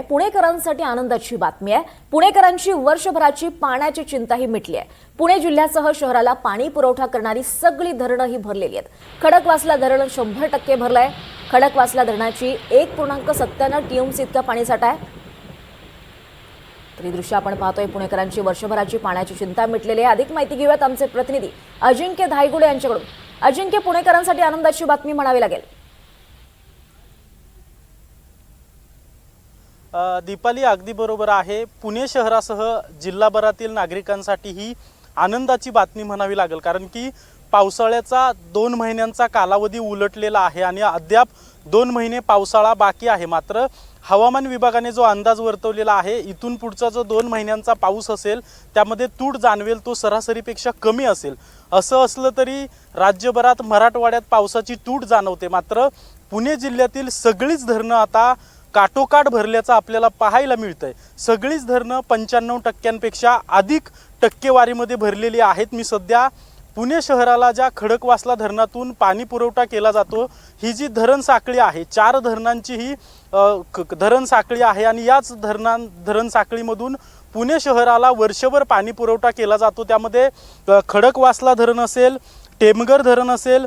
पुणेकरांसाठी आनंदाची बातमी आहे। पुणेकरांची वर्षभराची पाण्याची चिंताही मिटली आहे। पुणे जिल्ह्यासह शहराला पाणी पुरवठा करणारी सगळी धरणं ही भरलेली आहेत। खडकवासला धरण 100% भरलंय। खडकवासला धरणाची 1.97 टीएमसी इतका पाणीसाठा आहे। तरी दृश्य आपण पाहतोय, पुणेकरांची वर्षभराची पाण्याची चिंता मिटलेली आहे। अधिक माहिती घेऊयात आमचे प्रतिनिधी अजिंक्य धायगुडे यांच्याकडून। अजिंक्य, पुणेकरांसाठी आनंदाची बातमी म्हणावी लागेल। दीपाली, अगदी बरोबर आहे। पुणे शहरासह जिल्हाभरातील नागरिकांसाठी ही आनंदाची बातमी म्हणावी लागेल, कारण की पावसाळ्याचा 2 महिन्यांचा कालावधी उलटलेला आहे आणि अद्याप 2 महिने पावसाळा बाकी आहे। मात्र हवामान विभागाने जो अंदाज वर्तवलेला आहे, इथून पुढचा जो 2 महिन्यांचा पाऊस असेल त्यामध्ये तूट जाणवेल तो सरासरीपेक्षा कमी असेल। असं असलं तरी राज्यभरात मराठवाड्यात पावसाची तूट जाणवते। मात्र पुणे जिल्ह्यातील सगळीच धरणं आता काटोकाट भरल्याचं आपल्याला पाहायला मिळतंय। सगळीच धरणं 95% अधिक टक्केवारीमध्ये भरलेली आहेत। मी सध्या पुणे शहराला ज्या खडकवासला धरणातून पाणी पुरवठा केला जातो, ही जी धरण साखळी आहे, 4 धरणांची ही धरण साखळी आहे आणि याच धरण साखळीमधून पुणे शहराला वर्षभर पाणी पुरवठा केला जातो। त्यामध्ये खडकवासला धरण असेल, टेमघर धरण असेल,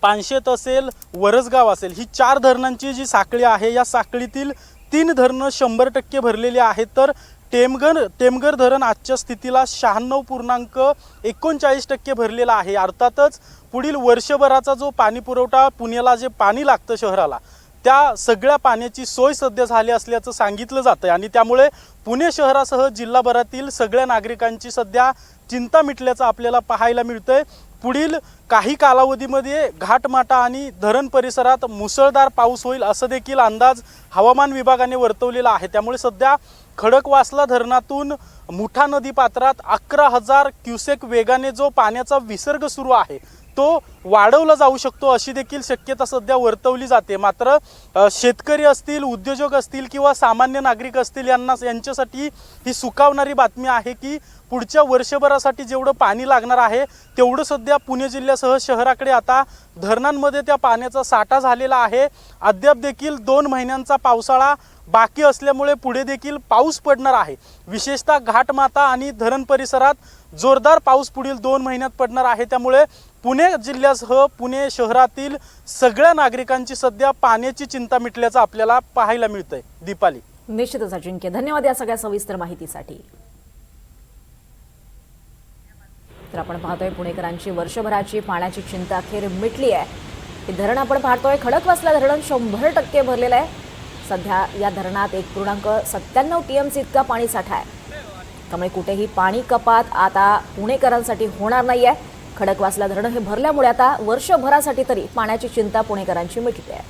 पानशेत असेल, वरसगाव असेल, ही 4 धरणांची जी साखळी आहे, या साखळीतील 3 धरणं 100% भरलेली आहेत। तर टेमघर धरण आजच्या स्थितीला 96.39% भरलेला आहे। अर्थातच पुढील वर्षभराचा जो पाणी पुरवठा, पुण्याला जे पाणी लागतं शहराला, त्या सगळ्या पाण्याची सोय सध्या झाली असल्याचं सांगितलं जातं आणि त्यामुळे पुणे शहरासह जिल्हाभरातील सगळ्या नागरिकांची सध्या चिंता मिटल्याचं आपल्याला पाहायला मिळतंय। पुढील काही कालावधीमध्ये घाटमाटा आणि धरण परिसरात मुसळधार पाऊस होईल असं देखील अंदाज हवामान विभागाने वर्तवलेला आहे। त्यामुळे सध्या खडकवासला धरणातून मुठा नदी पात्रात 11,000 क्युसेक वेगाने जो पाण्याचा विसर्ग सुरू आहे तो वाढवला जाऊ शकतो अशी देखील शक्यता सध्या वर्तवली जाते। मात्र शेतकरी असतील, उद्योजक असतील किंवा सामान्य नागरिक असतील, यांच्यासाठी ही सुखावणारी बातमी आहे की पुढच्या वर्षभरासाठी जेवढं पाणी लागणार आहे तेवढं सध्या पुणे जिल्ह्यासह शहराकडे आता धरणांमध्ये त्या पाण्याचा साठा झालेला आहे। अद्याप देखील 2 महिन्यांचा पावसाळा बाकी असल्यामुळे पुढे देखील पाऊस पडणार आहे। विशेषतः घाटमाता आणि धरण परिसरात जोरदार पाऊस पुढील 2 महिन्यात पडणार आहे। त्यामुळे पुणे जिल्ह्यासह पुणे शहरातील सगळ्या नागरिकांची सध्या पाण्याची चिंता मिटल्याचं आपल्याला पाहायला मिळतंय। दीपाली, निश्चितच अजिंक्य, धन्यवाद या सगळ्या सविस्तर माहितीसाठी। तर आपण पाहतोय, पुणेकरांची वर्षभराची पाण्याची चिंता अखेर मिटली आहे। हे धरण आपण पाहतोय, खडकवासला धरण 100% भरलेलं आहे। सध्या या धरणात 1.97 टीएमसी इतका पाणी साठा आहे। त्यामुळे कुठेही पाणी कपात आता पुणेकरांसाठी होणार नाहीये। खडकवासला धरण हे भरल्यामुळे आता वर्षभरासाठी तरी पाण्याची चिंता पुणेकरांची मिटली आहे।